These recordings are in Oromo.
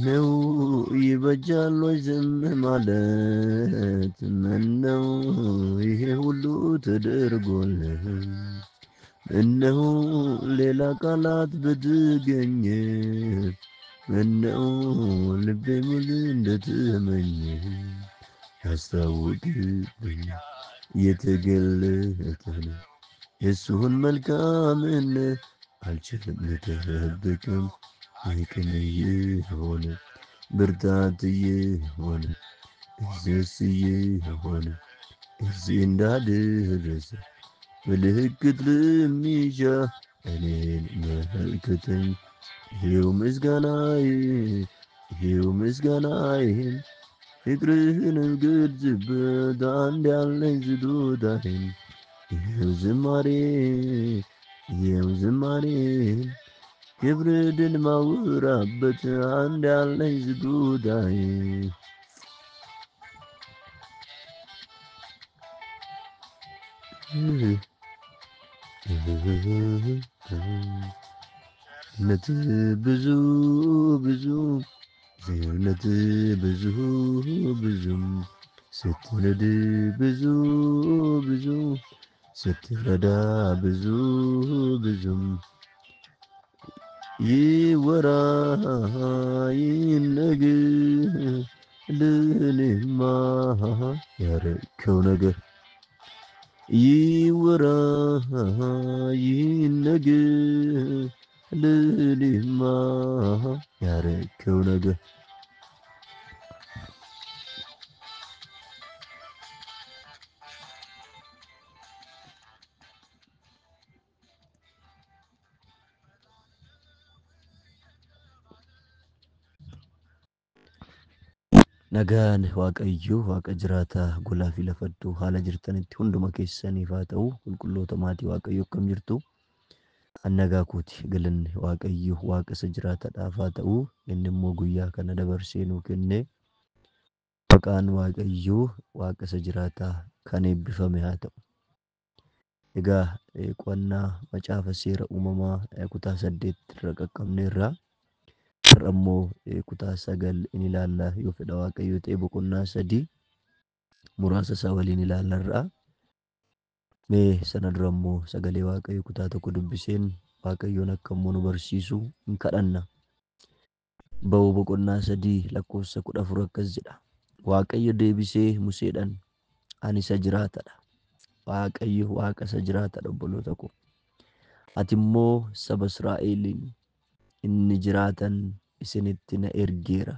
ነው ይበጃል ወይ ዝም ማለት? ምነው ይሄ ሁሉ ተደርጎልህ? ምነው ሌላ ቃላት ብትገኝ? ምነው ልቤ ሙሉ እንደተመኘ ያስታውቅብኛል የተገለጠ የሱን መልካምነት አልችልም ልደብቅም። ይቅን የሆነ ብርታት የሆነ ኢየሱስ የሆነ እዚህ እንዳልደረሰ ምልክት ለሚሻ እኔን መልክተኝ። ይሄው ምስጋናዬ ይሄው ምስጋናዬን ፍቅርህን ግልጽበት አንድ ያለኝ ስጦታዬን ይሄው ዝማሬ ይሄው ዝማሬ ክብርህን ማውራበት አንድ ያለኝ ስጦታዬ እውነት ብዙ ብዙ እውነት ብዙ ብዙም ስትረድ ብዙ ብዙ ስትረዳ ብዙ ብዙም ይወራ ይነገር ለእኔማ ያረከው ነገር ይወራ ይነገር ለእኔማ ያረከው ነገር Nagaan waaqayyo waaqa jiraata golaa fi lafaddu haala jirtanitti hunduma keessaniif haa ta'u qulqulloota maatii waaqayyo akkam jirtu annagaa kooti galanni waaqayyo waaqa isa jiraataadhaaf haa ta'u inni immoo guyyaa kana dabarsee nuu kenne maqaan waaqayyo waaqa isa jiraataa kan eebbifame haa ta'u. Egaa qo'annaa macaafa seera uumamaa kutaa 8 irra qaqqabneerra. Rammoo kutaa 9 inni ilaalla yoo fedha waaqayyo ta'e boqonnaa 3 muraasa isaa waliin ilaallarra. Mee sana dura immoo sagalee waaqayyo kutaa tokko dubbiseen waaqayyoon akka immoo nu barsiisu hin kadhanna. Ba'uu boqonnaa 3 lakkoofsa 14 akkas jedha. Waaqayyo deebisee Museedhaan ani isa jiraatadha. Waaqayyo waaqa isa jiraatadha obboloota koo. Ati immoo saba Israa'eliin inni jiraatan isinitti na ergeera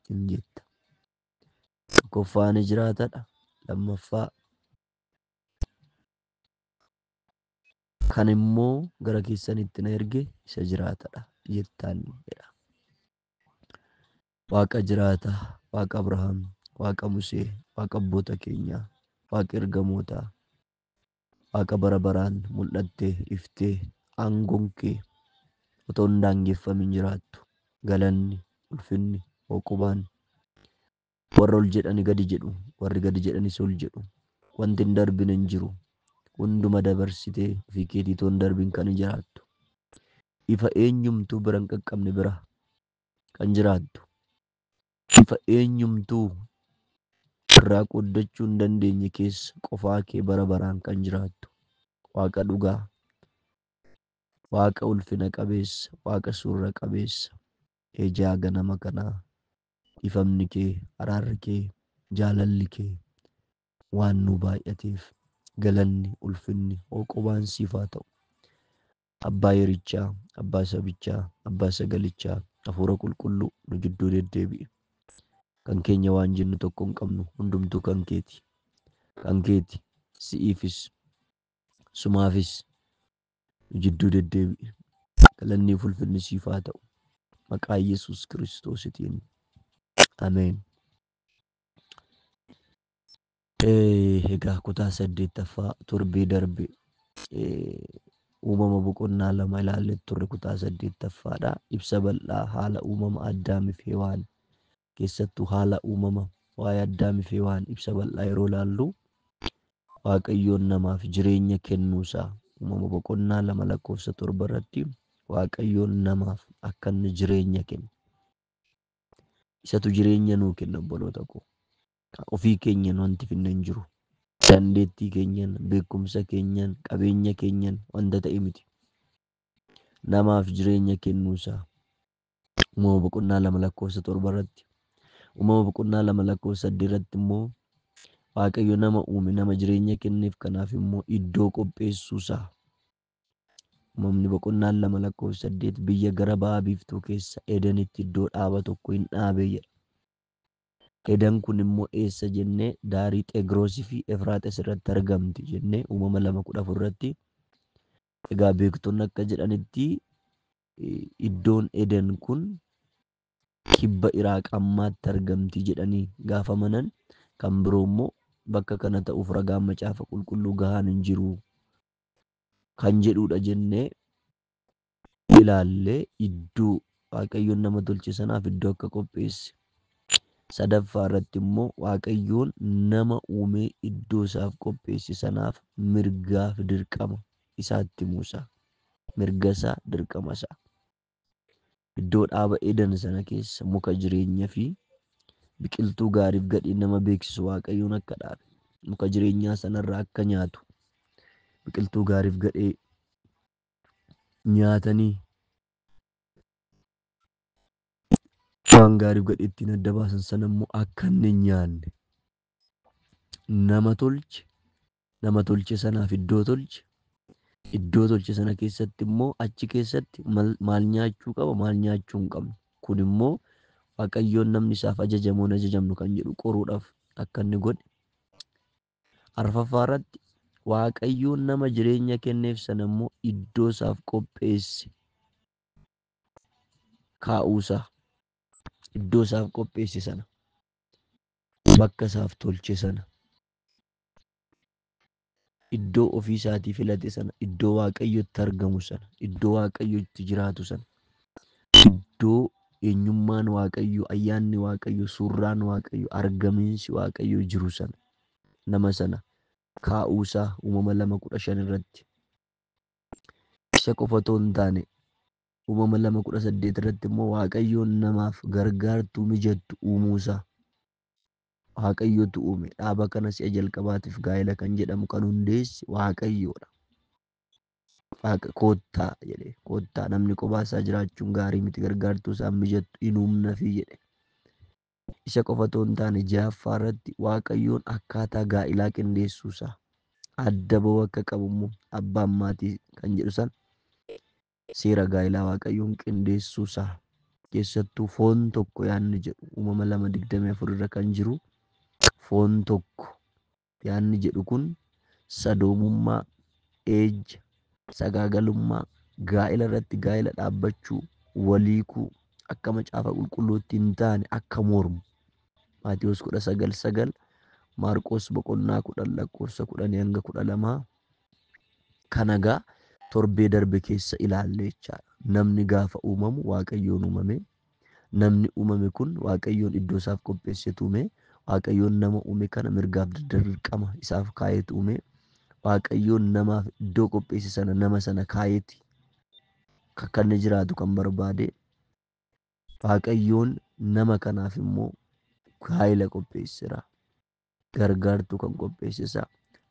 hin jetta. Tokkoffaa ni jiraatadha. Lammaffaa kan immoo gara keessanitti na erge isa jiraatadha jettaan jedha. Waaqa jiraata, waaqa Abrahaam, waaqa Musee, waaqa abboota keenyaa, waaqa ergamootaa, waaqa bara baraan mul'attee iftee aangoon kee otoo hin daangeffamin jiraattu. Galanni, ulfinni, hooqubaan warra ol jedhani gadi jedhu, warri gadi jedhanis ol jedhu. Wanti hin darbine hin jiru. Hunduma dabarsitee ofii keetii otoo hin darbin kan jiraattu. Ifa eenyumtuu bira hin qaqqabne bira kan jiraattu. Ifa eenyumtuu irraa qooddachuu hin dandeenye keessa qofaa kee bara baraan kan jiraattu. Waaqa dhugaa, waaqa ulfina qabeessa, waaqa surra qabeessa. Ejaa ganama kanaa ifamni kee, araarri kee, jaalalli kee waan nu baay'ateef galanni, ulfinni, hooqubaan siif haa ta'u. Abbaa yerichaa, abbaa sabichaa, abbaa sagalichaa, hafuura qulqulluu nu gidduu deddeebi'e. Kan keenya waan jennu tokko hin qabnu hundumtuu kan keeti. Kan keeti si'iifis sumaafis nu gidduu deddeebi'e. Galanni ulfinni siif haa ta'u. Maqaa Yesuus Kiristoositiin. Ameen. Egaa kutaa 8ffaa turbii darbe uumama boqonnaa lama ilaallee turre kutaa 8ffaadha. Ibsa bal'aa haala uumama Addaamiif Hewaan keessattuu haala uumama waa'ee Addaamiif Hewaan ibsa bal'aa yeroo ilaallu Waaqayyoon namaaf jireenya kennuusaa uumama boqonnaa lama lakkoofsa 7 irratti Waaqayyoon namaaf akka inni jireenya kenne. Isatu jireenya nuu kenna obboloota koo. Ofii keenyan wanti finne hin jiru. Dandeettii keenyan, beekumsa keenyan, qabeenya keenyan wanta ta'e miti. Namaaf jireenya kennuusaa uumama boqonnaa lama lakkoofsa 7 irratti. Uumama boqonnaa lama lakkoofsa 8 irratti immoo Waaqayyo nama uume nama jireenya kenneef kanaaf immoo iddoo qopheessuusaa. Uumamni boqonnaan lama lakkoofsa 8 biyya gara ba'a biiftuu keessa Edenitti iddoo dhaaba tokko hin dhaabee jedha. Edan kun immoo eessa jennee daarii Xegroosii fi Efraaxes irratti argamti jennee uumama 2:14 irratti. Egaa beektonni akka jedhanitti iddoon Eden kun kibba Iraaq ammaatti argamti jedhanii gaafa amanan, kan biroo immoo bakka kana ta'uuf ragaan macaafa qulqulluu gahaan hin jiru kan jedhudha jennee ilaallee iddoo Waaqayyoon nama tolche sanaaf iddoo akka qopheesse. Sadaffaa irratti immoo Waaqayyoon nama uumee iddoo isaaf qopheesse sanaaf mirgaaf dirqama isaatti himuusaa. Mirga isaa dirqama isaa. Iddoo dhaaba Eden sana keessa muka jireenyaa fi biqiltuu gaariif gadhee nama beeksisu Waaqayyoon akka dhaabe. Muka jireenyaa sanarraa akka nyaatu biqiltuu gaariif gadhee nyaatanii waan gaariif gadhee ittiin adda baasan sana immoo akka inni hin nyaanne nama tolche sanaaf iddoo tolche. Iddoo tolche sana keessatti immoo achi keessatti maal nyaachuu qaba maal nyaachuu hin qabnu. Kun immoo Waaqayyoon namni isaaf ajajamuun ajajamnu kan jedhu qoruudhaaf akka inni godhe. Arfaffaa irratti Waaqayyoon nama jireenya kenneef sana immoo iddoo isaaf qopheesse kaa'uusaa. Iddoo isaaf qopheesse sana bakka isaaf tolche sana iddoo ofii isaatii filate sana iddoo Waaqayyo itti argamu sana iddoo Waaqayyo itti jiraatu sana iddoo eenyummaan Waaqayyo ayyaanni Waaqayyo suurraan Waaqayyo argamiinsi Waaqayyo jiru sana nama sana kaa'uusaa uumama 2:15 irratti. Isa qofa otoo hin taane uumama 2:18 irratti immoo Waaqayyoon namaaf gargaartuu mijattu uumuusaa. Waaqayyotu uume dhaaba kana si'a jalqabaatiif gaa'ela kan jedhamu kan hundeesse Waaqayyoodha. Koottaa jedhee koottaa namni kophaa isaa jiraachuun gaarii miti gargaartuu isaa mijattu in uumnafi jedhe. Isa qofa otoo hin taane 6ffaa irratti Waaqayyoon akkaataa gaa'ilaa qindeessuusaa. Adda ba'uu akka qabu immoo abbaan maatii kan jedhu sana seera gaa'ilaa Waaqayyoon qindeessuusaa. Keessattuu foon tokko yaadni jedhu uumama 2:24 irra kan jiru. Foon tokko yaadni jedhu kun sadoomummaa, ejja, sagaagalummaa, gaa'ela irratti gaa'ela dhaabbachuu, waliikuu akka macaafa qulqulluutti hin taane akka mormu. Maatewos 19:9, Maarqos 10 lakkoofsa 10 hanga 12 kan egaa torbee darbe keessa ilaalle jechaadha. Namni gaafa uumamu Waaqayyoon uumame. Namni uumame kun Waaqayyoon iddoo isaaf qopheessetu uume. Waaqayyoon nama uume kana mirgaaf dirqama isaaf kaayetu uume. Waaqayyoon namaaf iddoo qopheesse sana nama sana kaayeeti akka inni jiraatu kan barbaade. Waaqayyoon nama kanaaf immoo gaa'ela qopheesseera. Gargaartuu kan qopheessisaa.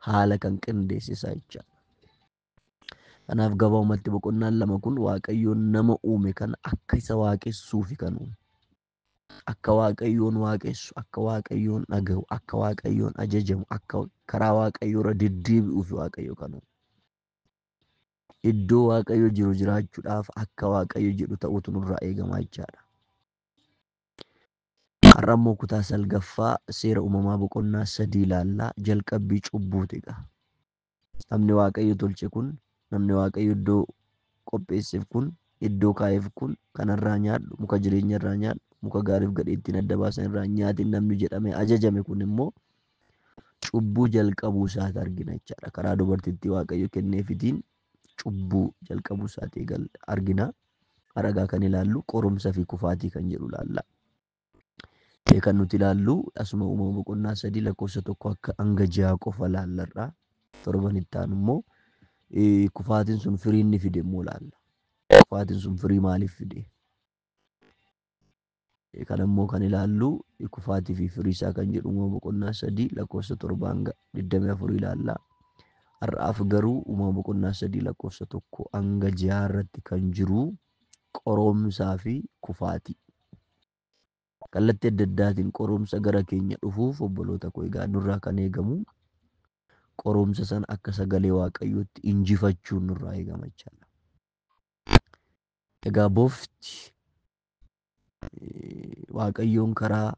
Haala kan qindeessisaa jechaadha. Kanaaf gabaabumatti boqonnaan 2 kun Waaqayyoon nama uume kana akka isa waaqessuufi kan uume. Akka Waaqayyoon waaqessu, akka Waaqayyoon dhaga'u, akka Waaqayyoon ajajamu, akka karaa Waaqayyoo irra deddeebi'uufi Waaqayyo kan uume. Iddoo Waaqayyo jiru jiraachuudhaaf akka Waaqayyo jedhu ta'utu nurraa eegama jechaadha. Har'a immoo kutaa 9ffaa seera uumamaa boqonnaa 3 ilaallaa. Jalqabbii cubbuuti egaa. Namni Waaqayyo tolche kun, namni Waaqayyo iddoo qopheesseef kun, iddoo kaa'eef kun kanarraa nyaadhu, muka jireenya irraa nyaadhu, muka gaariif gadhee ittiin adda baasan irraa nyaatiin namni jedhamee ajajame kun immoo cubbuu jalqabuu isaati argina jechaadha. Karaa dubartittii Waaqayyo kenneefitiin cubbuu jalqabuu isaati argina. Haragaa kan ilaallu qorumsa fi kufaatii kan jedhu ilaalla. Kan nuti ilaallu asuma Uumama boqonnaa 3 lakkoofsa 1 akka hanga 6 qofa ilaallarraa. Torban itti aanu immoo kufaatiin sun firii inni fide immoo ilaalla. Kufaatiin sun firii maaliif fide? Kan immoo kan ilaallu kufaatii fi firii isaa kan jedhu Uumama boqonnaa 3 lakkoofsa 7 hanga 24 ilaalla. Har'aaf garuu Uumama boqonnaa 3 lakkoofsa 1 hanga 6 irratti kan jiru qoromsaa fi kufaatii. Kallattii adda addaatiin qoromsa gara keenya dhufuuf obboloota koo egaa nurraa kan eegamu qoromsa sana akka sagalee Waaqayyootti injifachuun nurraa eegama jechaadha. Egaa bofti Waaqayyoon karaa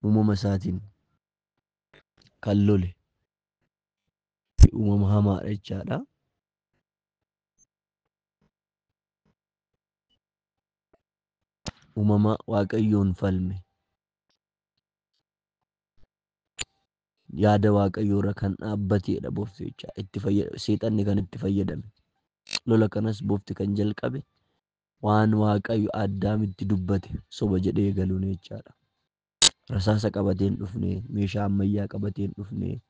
uumama isaatiin kan lole uumama hamaadha jechaadha. Uumama Waaqayyoon falme yaada Waaqayyoo irra kan dhaabbateedha bofti jechaadha. Seexanni kan itti fayyadame. Lola kanas bofti kan jalqabe waan Waaqayyo Addaamitti dubbate soba jedhee galuun jechaadha. Rasaasa qabateen dhufne, meeshaa ammayyaa qabateen dhufne,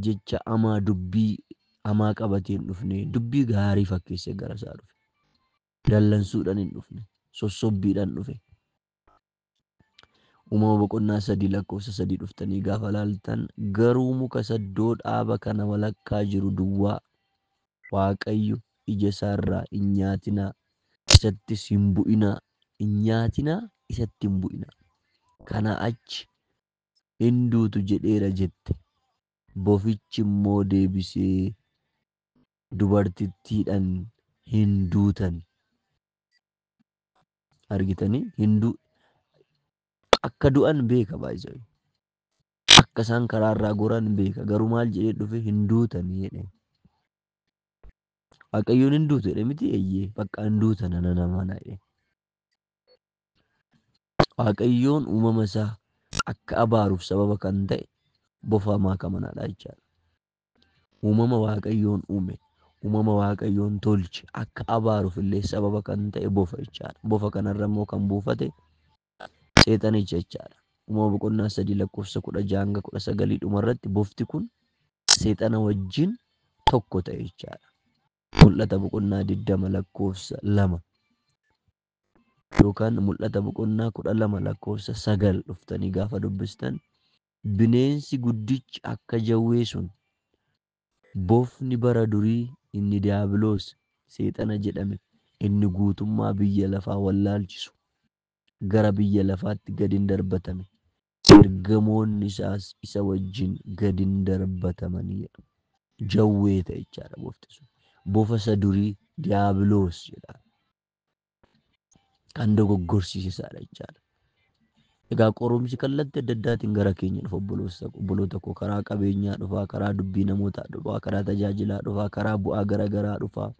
jecha hamaa dubbii hamaa qabateen dhufne, dubbii gaarii fakkeessee gara isaa dhufe. Dallansuudhaan hin dhufne, sossobbiidhaan dhufe. Uumama boqonnaa 3 lakkoofsa 3 dhuftanii gaafa ilaaltan garuu muka saddoo dhaaba kana walakkaa jiru duwwaa Waaqayyo ija isaarraa hin nyaatinaa, isattis hin bu'inaa, hin nyaatinaa, isatti hin bu'inaa. Kana achi hin duutu jedheera jette. Bofichi immoo deebisee dubartittiidhaan hin duutan. Argitanii akka du'an beeka baay'ee. Akka isaan karaarraa goran beeka. Garuu maal jedhee dhufe hin duutan jedhee. Waaqayyoon hin duutu jedhe miti eeyyee bakka hin duutan ana namaa jedhe. Waaqayyoon uumama isaa akka abaaruuf sababa kan ta'e bofa hamaa kamanaadha jechaadha. Uumama Waaqayyoon uume, uumama Waaqayyoon tolche akka abaaruuf illee sababa kan ta'e bofa jechaadha. Bofa kanarra immoo kan buufate seexanicha jechaadha. Uumama boqonnaa 3 lakkoofsa 16 hanga 19 dhumarratti bofti kun seexana wajjin tokko ta'e jechaadha. Mul'ata boqonnaa 20 lakkoofsa 2 yookaan mul'ata boqonnaa 12 lakkoofsa 9 dhuftanii gaafa dubbistan bineensi guddichi akka jawwee sun bofni bara durii inni diiyaabiloos seexana jedhame inni guutummaa biyya lafaa wallaalchisu gara biyya lafaatti gadi darbatame. Ergamoonni isaas isa wajjin gadi darbatamanii jedhu. Jawwee ta'e jechaadha bofti sun. Bofa isa durii diiyaabiloos jedha. Kan dogoggorsiisaadha jechaadha. Egaa qorumsi kallattii adda addaatiin gara keenya dhufa obboloota koo. Karaa qabeenyaa dhufaa, karaa dubbii namootaa dhufaa, karaa tajaajilaa dhufaa, karaa bu'aa garaagaraa dhufaa.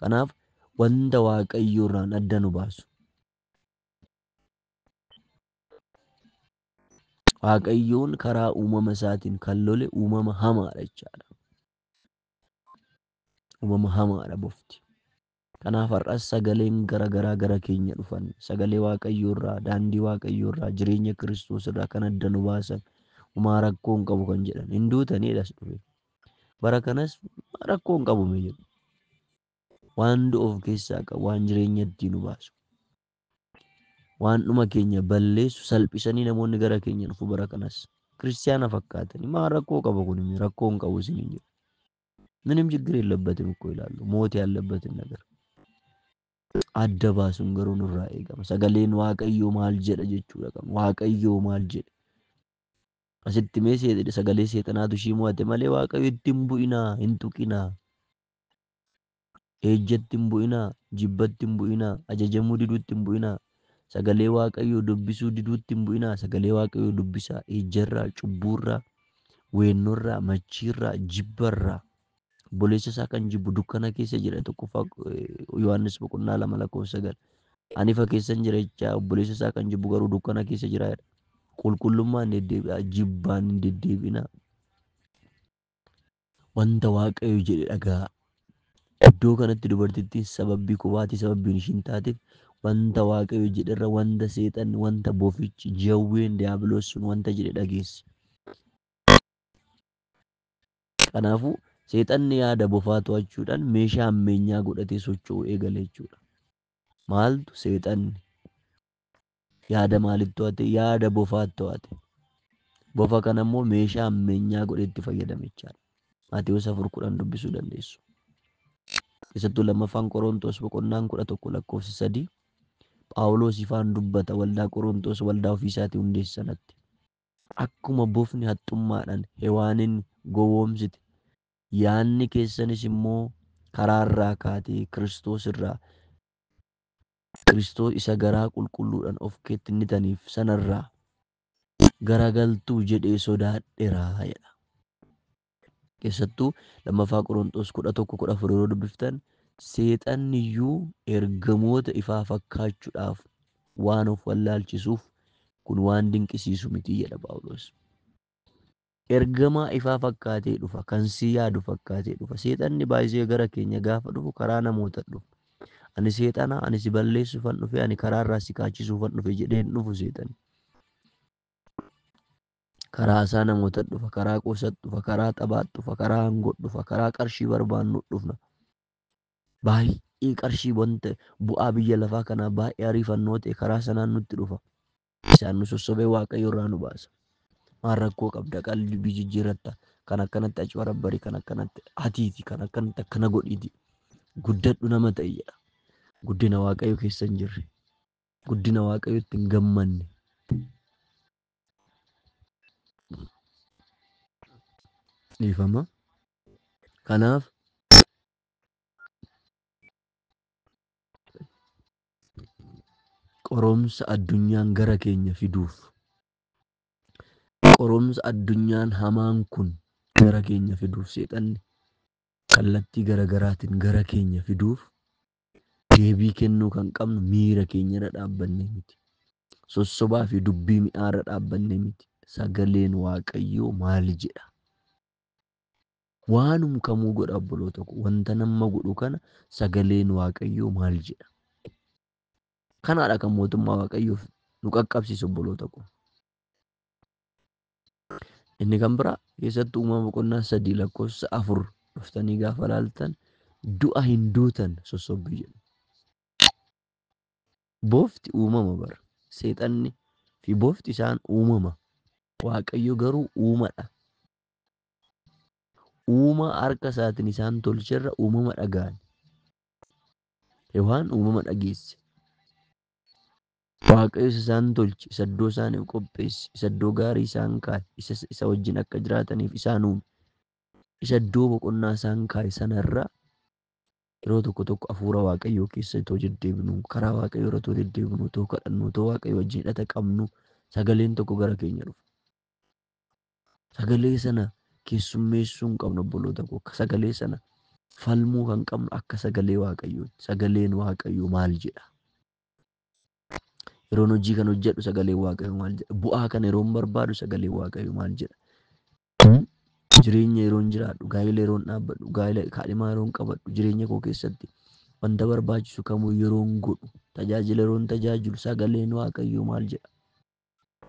Kanaaf wanta Waaqayyoo irraan adda nu baasu. Waaqayyoon karaa uumama isaatiin kan lole uumama hamaadha jechaadha. Uumama hamaadha bofti. Kanaaf har'as sagaleen garaagaraa gara keenya dhufan sagalee Waaqayyoo irraa, daandii Waaqayyoo irraa, jireenya Kiristoos irraa kan adda nu baasan homaa rakkoo hin qabu kan jedhan hin duutaniidhas dhufe. Bara kanas rakkoo hin qabu jedhu. Waan du'a of keessaa qabu, waan jireenya ittiin nu baasu. Waan dhuma keenya balleessu salphisanii namoonni gara keenya dhufu bara kanas. Kiristiyaana fakkaatanii maa rakkoo qaba kun rakkoo hin qabu isin hin jedhu. ምንም ችግር የለበትም እኮ ይላሉ። ሞት ያለበትን ነገር adda baasuun garuu nurraa eegama. Sagaleen Waaqayyoo maal jedha jechuudha qabu. Waaqayyoo maal jedha. Asitti mee sagalee seexanaatu ishii mo'ate malee Waaqayyo itti hin bu'inaa, hin tuqinaa. Ejjatti hin bu'inaa, jibbatti hin bu'inaa, ajajamuu diduutti hin bu'inaa. Sagalee Waaqayyoo dubbisuu diduutti hin bu'inaa. Sagalee Waaqayyoo dubbisaa ejjarraa, cubbuurraa, weennorraa, machiirraa, jibbarraa. Obboleessa isaa kan jibbu dukkana keessa jira tokkoffaa Yohaannis boqonnaa 2 lakkoofsa 9. Ani ifa keessan jira jecha obboleessa isaa kan jibbu garuu dukkana keessa jira jedha. qulqullummaan deddeebi'aa, jibbaan hin deddeebinaa. Wanta Waaqayyo jedhe dhaga'aa. Iddoo kanatti dubartittiin sababii qubaatii sababbiin ishiin taateef wanta Waaqayyo jedherra wanta seexanni wanta bofichi jawween diiyaabiloos sun wanta jedhe dhageesse. Kanaafuu seexanni yaada bofaa to'achuudhaan meeshaa ammeenyaa godhatee socho'uu eegale jechuudha. Maaltu seexanni yaada maalitti to'ate? Yaada bofaatti to'ate. Bofa kana immoo meeshaa ammeenyaa godhee itti fayyadame jechaadha. Maatewos 4:10 dubbisuu dandeessu. Keessattuu lammaffaan Qorontos boqonnaan 11:3 Phaawulos ifaan dubbata waldaa Qorontos waldaa ofiisaatii hundeesse sanatti. Akkuma bofni haxxummaadhaan Hewaanin gowwoomsite yaadni keessanis immoo karaarraa kaatee Kiristoos isa garaa qulqulluudhaan of kennitaniif sanarraa garagaltuu jedhee sodaadheeraa jedha. Keessattuu lammaffaa Qorontos 11:14 yeroo dubbiftan seexanni iyyuu ergamoota ifaa fakkaachuudhaaf waan of wallaalchisuuf kun waan dinqisiisu miti jedha Phaawulos. Ergamaa ifaa fakkaatee dhufa, kan si yaadu fakkaatee dhufa. Seexanni baay'isee gara keenya gaafa dhufu karaa namoota dhufa. Ani seexana, ani si balleessuufan dhufe, ani karaarraa si kaachisuufan dhufe jedhee hin dhufu seexanni. Karaa isaa namoota dhufa, karaa qoosatti dhufa, karaa xabaatti dhufa, karaa aangoo dhufa, karaa qarshii barbaannu dhufna. Baay'ee qarshii wanta bu'aa biyya lafaa kanaa baay'ee ariifannoo ta'e karaa sanaan nutti dhufa. Isaan nu sossobee Waaqayyo irraa nu baasa. Maal rakkoo qabda? Qalbii jijjiirratta. Kan akkanatti achi barabbarii, kan akkanatti hatiiti, kan akkanatti akkana godhiiti. Guddadhu nama ta'i jedha. Guddina Waaqayyo keessa hin jirre. Guddina Waaqayyotti hin gammanne. Dhiifama. Kanaaf qoromsa addunyaan gara keenya fiduuf, qoromsa addunyaan hamaan kun gara keenya fiduuf, seexanni kallattii garagaraatiin gara keenya fiduuf deebii kennuu kan qabnu miira keenyarra dhaabbannee miti. Sossobaa fi dubbii mi'aarra dhaabbannee miti. Sagaleen Waaqayyoo maal jedha? Waanum kamuu godha obboloota koo. Wanta nama godhu kana sagaleen Waaqayyoo maal jedha? Kanaadha kan mootummaa Waaqayyoof nu qaqqabsiisu obboloota koo. Inni kan biraa keessattuu uumama boqonnaa 3:4 dhuftanii gaafa ilaaltan du'a hin duutan sossobbii jedhu. Bofti uumama bara. Seexanni fi bofti isaan uumama. Waaqayyo garuu uumadha. Uumaa harka isaatiin isaan tolcherra uumama dhaga'an. Hewaan uumama dhageesse. Waaqayyo isaan tolche, isa iddoo isaaniif qopheesse, isa iddoo gaarii isaan kaa'e, isa wajjin akka jiraataniif isaan uume, isa iddoo boqonnaa isaan kaa'e sanarra yeroo tokko hafuura Waaqayyoo keessa itoo deddeebinu, karaa Waaqayyoo irra itoo deddeebinu, itoo kadhannu, itoo Waaqayyo wajjin hidhata qabnu, sagaleen tokko gara keenya dhufa. Sagalee sana keessummeessuu hin qabnu obboloota koo. Sagalee sana falmuu kan qabnu akka sagalee Waaqayyooti. Sagaleen Waaqayyoo maal jedha? Yeroon hojii kan hojjedhu sagalee Waaqayyoo maal jedha? Bu'aa kana yeroon barbaadu sagalee Waaqayyoo maal jedha? Jireenya yeroon jiraadhu, gaa'ela yeroon dhaabbadhu, kaadhimaa yeroon qabadhu, jireenya koo keessatti wanta barbaachisu kamuu yeroon godhu, tajaajila yeroon tajaajilu sagaleen Waaqayyoo maal jedha?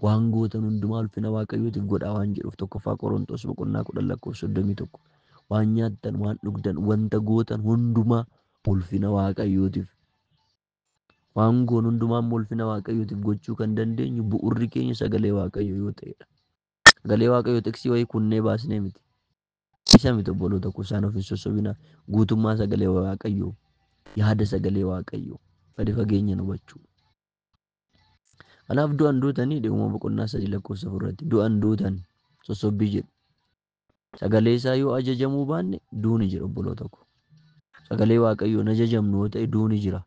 Waan gootan hundumaa ulfina Waaqayyootiif godhaa waan jedhuuf tokkoffaa Qorontos boqonnaa 10:31 waan nyaattan, waan dhugdan, wanta gootan hundumaa ulfina Waaqayyootiif. Waan goon hundumaa ulfina Waaqayyootiif gochuu kan dandeenyu bu'urri keenya sagalee Waaqayyoo yoo ta'edha. Sagalee Waaqayyoo tekstii wayii kunnee baasnee miti. Isa miti obboloota koo isaan of hin sossobinaa. Guutummaa sagalee Waaqayyoo, yaada sagalee Waaqayyoo gadi fageenya hubachuu. Kanaaf du'an duutanii uumama boqonnaa 3:4 du'an duutan sossobbii jedhu. Sagalee isaa yoo ajajamuu baanne duuni jira obboloota koo. Sagalee Waaqayyoon ajajamnu yoo ta'e duuni jira.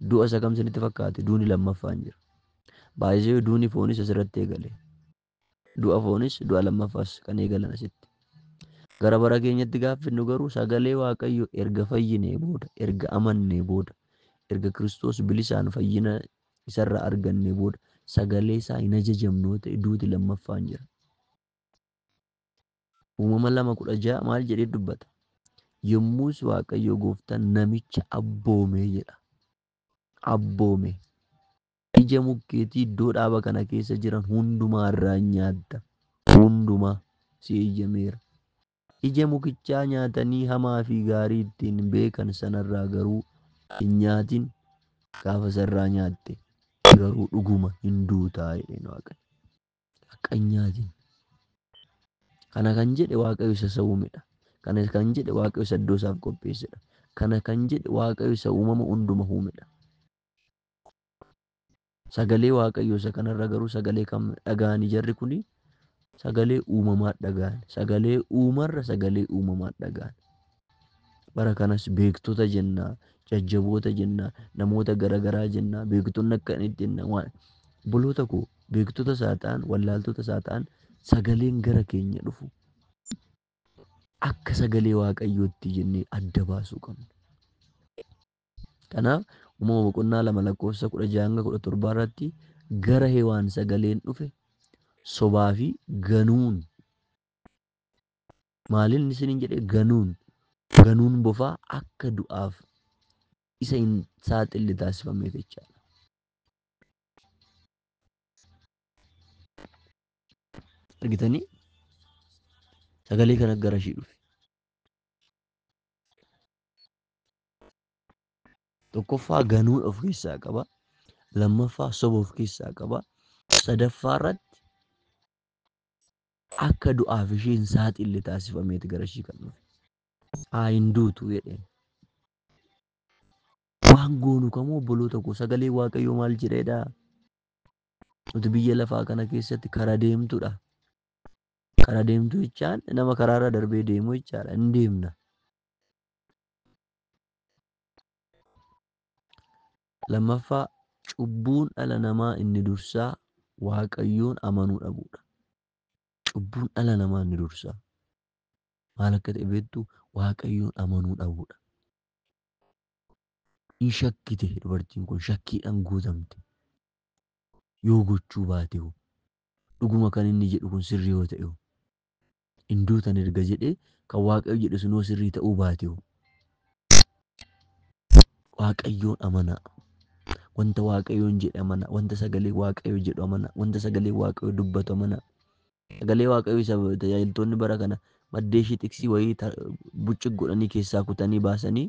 Du'a isa kam isinitti fakkaate? Duuni lammaffaan jira. Baay'ee duuni foonis asirratti eegale. Du'a foonis du'a lammaffaas kan eegalan asitti. Gara bara keenyatti gaaffinnu garuu sagalee Waaqayyoo erga fayyinee booda, erga amannee booda, erga Kiristoos bilisaan fayyina isarraa argannee booda sagalee isaa hin ajajamnoo ta'e duuti lammaffaan jira. Uumama 2:16 maal jedhee dubbata? Yommus Waaqayyo Gooftaan namicha abboomee jedha. Abboome. Ija mukkeetii iddoo dhaaba kana keessa jiran hundumaa irraa nyaatta. Hundumaa si eeyyameera. Ija mukichaa nyaatanii hamaa fi gaarii ittiin beekan sanarraa garuu hin nyaatin. Gaafa sarraa nyaatte garuu dhuguma hin duutaa jedheen Waaqayyo. Akka hin nyaatin. Kana kan jedhe Waaqayyo isa uumedha. Kana kan jedhe Waaqayyo isa iddoo isaaf qopheessedha. Kana kan jedhe Waaqayyo isa uumama hunduma uumedha. Sagalee Waaqayyo isa kanarra garuu sagalee kam dhaga'anii jarri kuni? Sagalee uumamaa dhaga'an. Sagalee uumarra sagalee uumamaa dhaga'an. Bara kanas beektota jennaa, jajjaboota jennaa, namoota garaagaraa jennaa, beektonni akka ittiin buloota koo beektota isaa ta'an, wallaaltota isaa ta'an sagaleen gara keenya dhufu akka sagalee Waaqayyootti jennee adda baasuu qabna. Kanaaf uumama boqonnaa 2:16-17 irratti gara Hewaan sagaleen dhufe sobaa fi ganuun. Maaliin isiniin jedhee ganuun bofaa akka du'aaf isa hin saaxille taasifameef jechaadha. Argitanii sagalee kana gara ishii dhufe. Tokkoffaa ganuu of keessaa qaba. Lammaffaa soba of keessaa qaba. Sadaffaa irratti akka du'aaf ishee hin saaxille taasifameeti gara ishii kan dhufe. Haa hin duutu jedheen. Waan goonu kamuu obboloota koo sagalee Waaqayyoo maal jedheedha? Nuti biyya lafaa kana keessatti kara deemtudha. Kara deemtu jechaan nama karaarra darbee deemu jechaadha. Hin deemna. Lammaffaa cubbuun dhala namaa inni dursaa Waaqayyoon amanuu dhabuudha. Cubbuun dhala namaa inni dursaa maal akka ta'e beektu Waaqayyoon amanuu dhabuudha. Hin shakkite dubartiin kun shakkiidhaan guutamte. Yoo gochuu baate dhuguma kan inni jedhu kun sirrii yoo ta'e hin duutan erga jedhee kan Waaqayyo jedhu sunoo sirrii ta'uu baate Waaqayyoon amanaa. Wanta Waaqayyoon jedhe amanaa. Wanta sagalee Waaqayyo jedhu amanaa. Wanta sagalee Waaqayyo dubbatu amanaa. Sagalee Waaqayyo isa tajaajiltoonni bara kana maddee ishii tiksii wayii bucci godhanii keessaa kutanii baasanii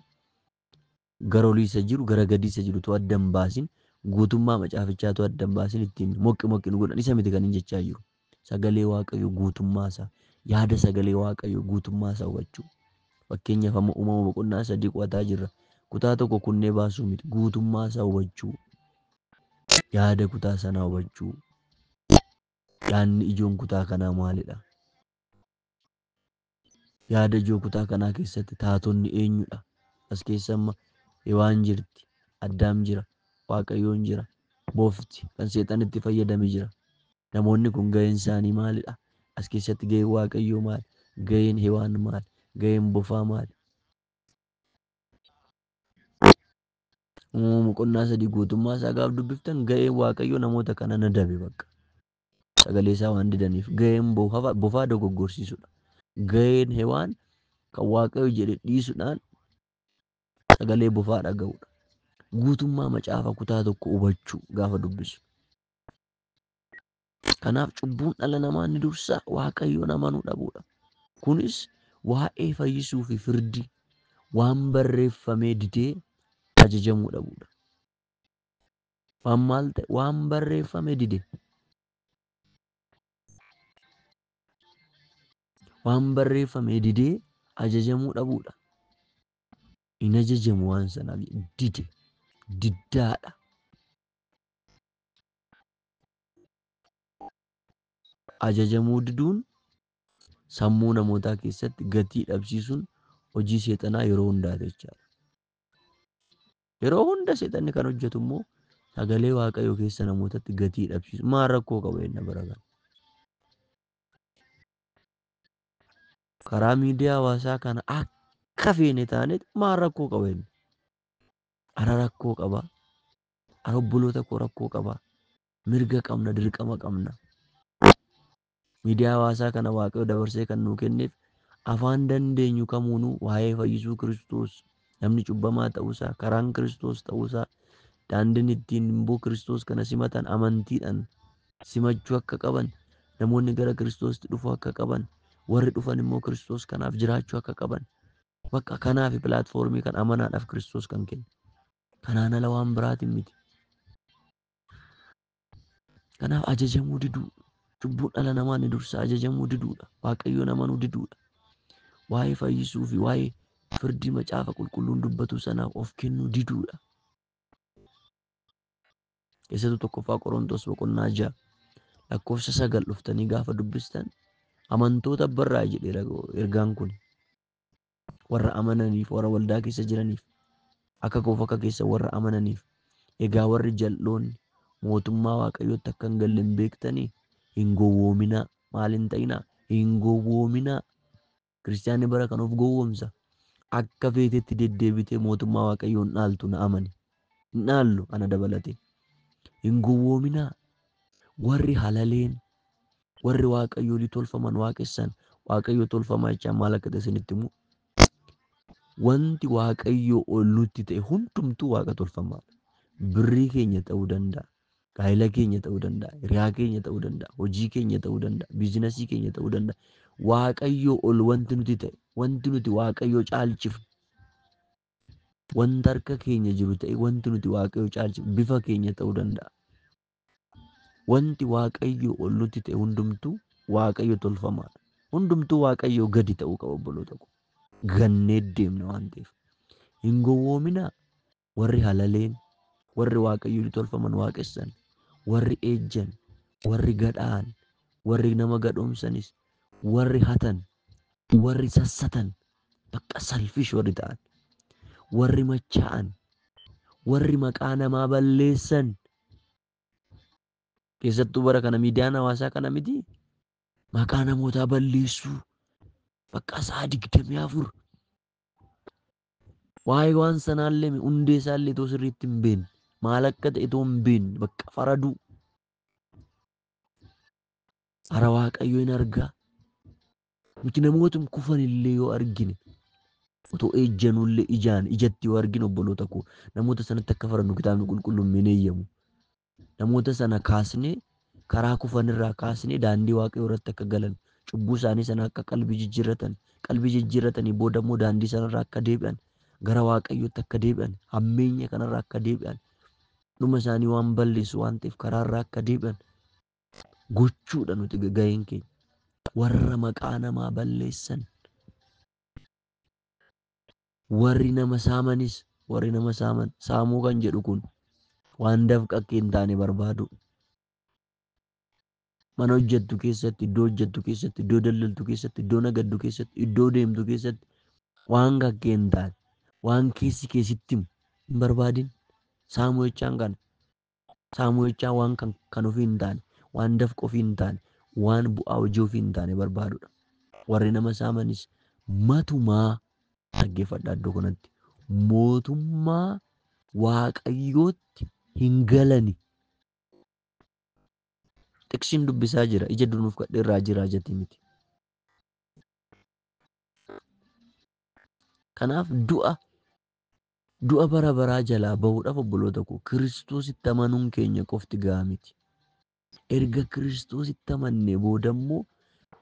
gara olii isa jiru gara gadii isa jiru tu adda hin baasin guutummaa macaafichaa tu adda hin baasin ittiin moqqi nu godhan isa miti kan hin jechaa jiru. Sagalee Waaqayyo guutummaa isaa yaada sagalee Waaqayyo guutummaa isaa hubachuu. Fakkeenyaaf amma uumama boqonnaa 3 qo'ataa jirra. Kutaa tokko kunnee baasuu miti guutummaa isaa hubachuu. Yaada kutaa sanaa hubachuu. Yaadni ijoon kutaa kanaa maalidha? Yaada ijoo kutaa kanaa keessatti taatonni eenyudha? As keessa amma Hewaan jirti, Addaam jira, Waaqayyoon jira, Boofti kan seexan itti fayyadame jira. Namoonni kun gaheen isaanii maalidha? As keessatti gaheen Waaqayyoo maali? Gaheen Hewaan maali? Gaheen bofaa maali? Uumama boqonnaa 3 guutummaa isaa gaaf dubbiftan gaheen Waaqayyoo namoota kana nadabe bakka. Sagalee isaa waan didaniif gaheen bofaa dogoggorsiisudha. Gaheen Hewaan kan Waaqayyo jedhe dhiisuudhaan sagalee bofaa dhaga'uudha. Guutummaa macaafa kutaa tokko hubachuu gaafa dubbisu. Kanaaf cubbuun dhala namaa inni dursaa Waaqayyoon amanuu dhabuudha. Kunis waa'ee fayyisuu fi firdii waan barreeffamee didee ajajamuu dhabuudha. Waan maal ta'e waan barreeffamee dide. Waan barreeffamee didee ajajamuu dhabuudha. Hin ajajamu waan sanaaf dide. Diddaadha. Ajajamuu diduun sammuu namootaa keessatti gatii dhabsiisuun hojii seexanaa yeroo hundaati jechaadha. Yeroo hunda seexanni kan hojjetu immoo sagalee Waaqayyoo keessa namootatti gatii dhabsiisu. Maal rakkoo qaba inni bara kana? Karaa miidiyaa hawaasaa kana akka feene taanetti maal rakkoo qaba inni? Ara rakkoo qaba. Ara obboloota koo rakkoo qaba. mirga qabna, dirqama qabna. Miidiyaa hawaasaa kana Waaqayyo dabarsee kan nuu kenneef afaan dandeenyu kamuunuu waa'ee fayyisuu Kiristoos, namni cubbamaa ta'uusaa, karaan Kiristoos ta'uusaa, daandiin ittiin immoo Kiristoos kana simatan amantiidhaan simachuu akka qaban, namoonni gara Kiristoositti dhufuu akka qaban, warri dhufan immoo Kiristoos kanaaf jiraachuu akka qaban. Bakka kanaaf pilaatfoormii kan amanaadhaaf Kiristoos kan kenne. Kanaan ala waan biraatiin miti. Kanaaf ajajamuu diduu, cubbuun dhala namaa ni dursa ajajamuu diduudha. Waaqayyoon amanuu diduudha. Waa'ee fayyisuu fi waa'ee firdii macaafa qulqulluun dubbatu sanaaf of kennuu diduudha. Keessattuu tokkoffaa Qorontos boqonnaa 6 lakkoofsa 9 dhuftanii gaafa dubbistan amantoota barraa jedheera ergaan kun. Warra amananiif, warra waldaa keessa jiraniif, akka koof akka keessa warra amananiif. Egaa warri jal'oonni mootummaa Waaqayyootti akka hin galle hin beektanii hin gowwoominaa. Maal hin ta'inaa? Hin gowwoominaa. Kiristaanni bara kan of gowwoomsa. Akka feetetti deddeebitee mootummaa Waaqayyoo hin dhaaltu na amani. Hin dhaallu ana dabalatee. Hin gowwoominaa. Warri halaleen, warri Waaqayyoolii tolfaman waaqessan, Waaqayyoo tolfamaa jechaan maal akka ta'e isinitti himu. Wanti Waaqayyoo ol nutti ta'e hundumtuu Waaqa tolfamaa. Birrii keenya ta'uu danda'a. Gaa'ela keenya ta'uu danda'a. Hiriyaa keenya ta'uu danda'a. Hojii keenya ta'uu danda'a. Biizinasii keenya ta'uu danda'a. Waaqayyoo ol wanti nuti ta'e, wanti nuti Waaqayyoo caalchifnu, wanta harka keenya jiru ta'e wanti nuti Waaqayyoo caalchifnu bifa keenya ta'uu danda'a. Wanti Waaqayyoo ol nutti ta'e hundumtuu Waaqayyo tolfamaadha. Hundumtuu Waaqayyoo gadi ta'uu qaba obboloota koo. Gannee deemna waan ta'eef. Hin gowwoominaa. Warri halaleen, warri Waaqayyoolii tolfaman waaqessan, warri ejjan, warri gadhaan, warri nama gadhoomsanis, warri hatan, warri sassatan, bakka salfish warri ta'an, warri machaa'an, warri maqaa namaa balleessan. Keessattuu bara kana miidiyaan hawaasaa kana miti. Maqaa namootaa balleessuu. Bakka sa'a 24. Waa'ee waan sanaallee hundee isaallee itoo sirriitti hin beekne, maal akka ta'e itoo hin beekne, bakka faraduu. Hara Waaqayyoo hin argaa. Nuti namoota kufan illee yoo argine, otoo ejjanullee ijatti yoo argine obboloota koo, namoota sanatti akka farannu kitaabni qulqulluun hin eeyyamu. Namoota sana kaasnee karaa kufanirraa kaasnee daandii Waaqayyoo irratti akka galan, cubbuu isaanii sana akka qalbii jijjiirratanii booda immoo daandii sanarraa akka deebi'an, gara Waaqayyootti akka deebi'an, hammeenya kanarraa akka deebi'an, dhuma isaanii waan balleessu waan ta'eef karaarraa akka deebi'an gochuudha nuti gaheen keenya. Warra maqaa namaa balleessan, warri nama saamanis, warri nama saaman, saamuu kan jedhu kun waan dafqa akka hin taane barbaadu. Mana hojjettu keessatti, iddoo hojjettu keessatti, iddoo daldaltu keessatti, iddoo nagaddu keessatti, iddoo deemtu keessatti waan akka hin taane, waan keessatti himu hin barbaadin. Saamuu jechaan kana. Saamuu jechaan waan kan ofii hin taane, waan dafqa ofii hin taane, waan bu'aa hojii ofii hin taane barbaadudha. Warri nama saamanis matumaa dhaggeeffadhaa iddoo kanatti mootummaa Waaqayyootti hin galani. Xiqsiin dubbisaa jira. Ija dunuuf kadheerraa jira jetti miti. Kanaaf du'a bara baraa jalaa bahuudhaaf obboloota koo Kiristoositti amanuun keenya qofti gahaa miti. Erga Kiristoositti amannee booda immoo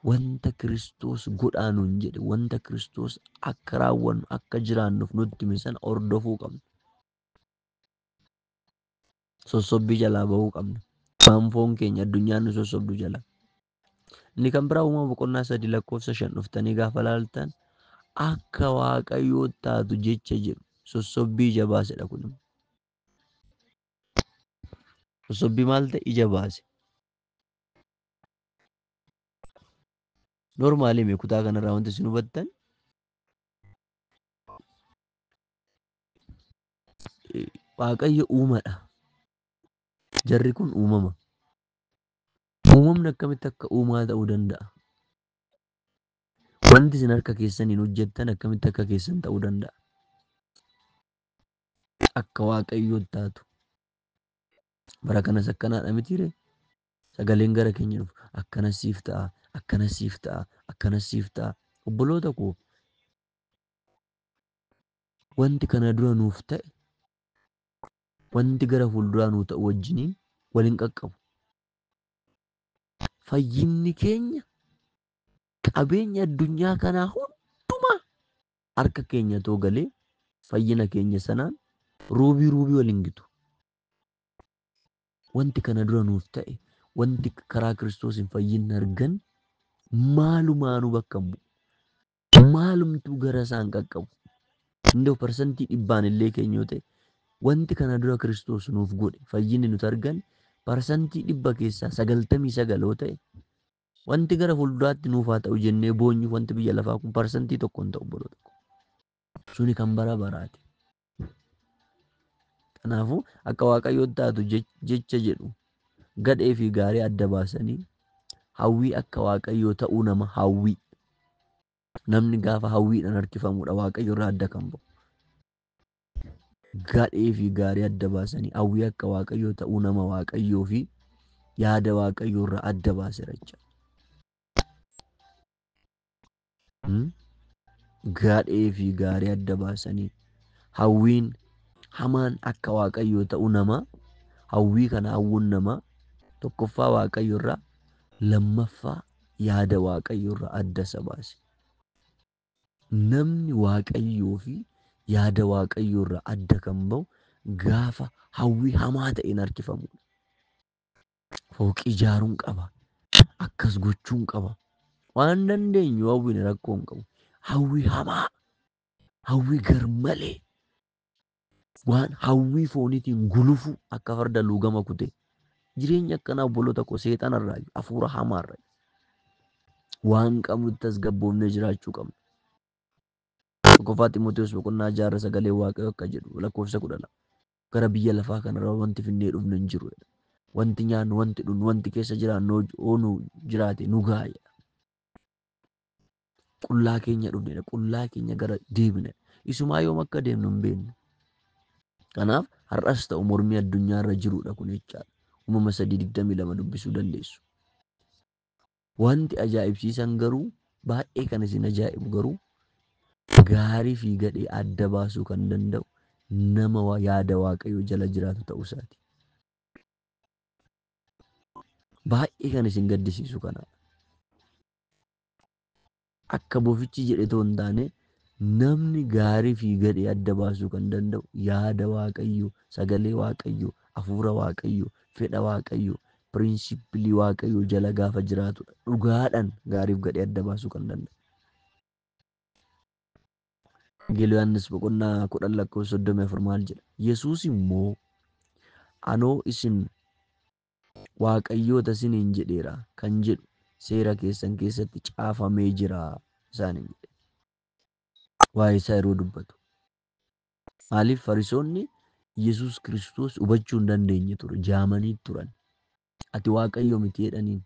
wanta Kiristoos godhaa nuun jedhe, wanta Kiristoos akka raawwannu akka jiraannuuf nutti hime sana hordofuu qabna. Sossobbii jalaa bahuu qabna. Foon keenya addunyaan nu sossobdu jala. Inni kan biraa Uumama boqonnaa 3 lakkoofsa 5 dhuftanii gaafa laaltan akka Waaqayyoo taatu jecha jedhu sossobbii ija baasedha kun. Sossobbii maal ta'e ija baase. Normaalii mee kutaa kanarraa wanti isin hubattan Waaqayyo uumadha. Jarri kun uumama. Uumamni akkamitti akka uumaa ta'uu danda'a? Wanti isin harka keessaniin hojjettan akkamitti akka keessan ta'uu danda'a? Akka Waaqayyoo taatu. Bara kanas akkanaadha mitiiree sagaleen gara keenya dhufu akkana siif ta'a, akkana siif ta'a, akkana siif ta'a. Obboloota koo wanti kana dura nuuf ta'e wanti gara fuulduraa nuu ta'u wajjiniin waliin qaqqabu. Fayyinni keenya qabeenya addunyaa kanaa hundumaa harka keenya too galee fayyina keenya sanaan ruubii waliin gitu. Wanti kana dura nuuf ta'e wanti karaa Kiristoosiin fayyinni argan maalumaanuu bakka bu'u. Maalumtuu gara isaan qaqqabu. Indoo parsantii 100 illee keenya yoo ta'e wanti kana dura Kiristoos nuuf godhe fayyinni nuti argan parsantii 100 keessaa 99 yoo ta'e wanti gara fuulduraatti nuuf haa ta'u jennee boonyu wanti biyya lafaa kun parsantii tokko hin ta'u obboloota koo. Suni kan bara baraati. Kanaafuu akka Waaqayyoo taatu jecha jedhu gadhee fi gaarii adda baasanii hawwii akka Waaqayyoo ta'uu nama hawwii. Namni gaafa hawwiidhaan harkifamuudha Waaqayyo irraa adda kan ba'u. Gadhee fi gaarii adda baasanii hawwii akka Waaqayyoo ta'uu nama Waaqayyoo fi yaada Waaqayyoo irraa adda baaseera jechuudha. Gadhee fi gaarii adda baasanii hawwiin hamaan akka Waaqayyoo ta'uu nama hawwii kana hawwuun nama tokkoffaa Waaqayyo irraa lammaffaa yaada Waaqayyo irraa adda isa baase. Namni Waaqayyoo fi yaada Waaqayyoo irraa adda kan ba'u gaafa hawwii hamaa ta'een harkifamudha. Fooqii ijaaruun qaba. Akkas gochuun qaba. Waan dandeenyu hawwiin rakkoo hin qabu. Hawwii hamaa, hawwii garmalee, waan hawwii fooniitiin gulufu akka farda luugama kutee jireenya akkanaa obboloota koo seexanarraa hafuura hamaarraa waan qabnutti tasgabboofnee jiraachuu qabna. Tokkoffaa Xiimotewos boqonnaa 6 sagalee Waaqayyoo akka jedhu lakkoofsa 12 gara biyya lafaa kanarraa wanti finnee dhufne hin jiru. Wanti nyaannu, wanti dhugnu, wanti keessa jiraannu oonu jiraate nu gaaya. Qullaa keenya dhufne, qullaa keenya gara deebine. Isumaa yoom akka deemnu hin beeknu. Kanaaf har'as ta'u mormii addunyaarra jirudha kun jechaadha. Uumama 3:22 dubbisuu dandeessu. Wanti ajaa'ibsiisan garuu baay'ee kan isin ajaa'ibu garuu gaarii fi gadhee adda baasuu kan danda'u nama yaada Waaqayyoo jala jiraatu ta'uu isaati. Baay'ee kan isin gaddisiisu kana. Akka bofichi jedhe too hin taane namni gaarii fi gadhee adda baasuu kan danda'u yaada Waaqayyoo, sagalee Waaqayyoo, hafuura Waaqayyoo, fedha Waaqayyoo, pirinsipilii Waaqayyoo jala gaafa jiraatudha. Dhugaadhaan gaarii fi gadhee adda baasuu kan danda'u. Wangeelii Yohaannis boqonnaa 10 lakkoofsa 34 maal jedha? Yesuus immoo anoo isin waaqayyoota isiniin jedheera kan jedhu seera keessan keessatti caafamee jira isaaniin jedhe. Waa'ee isaa yeroo dubbatu. Maaliif Fariisonni Yesuus Kiristoos hubachuu hin dandeenye ture, jaamanii turan. Ati Waaqayyo miti jedhaniin.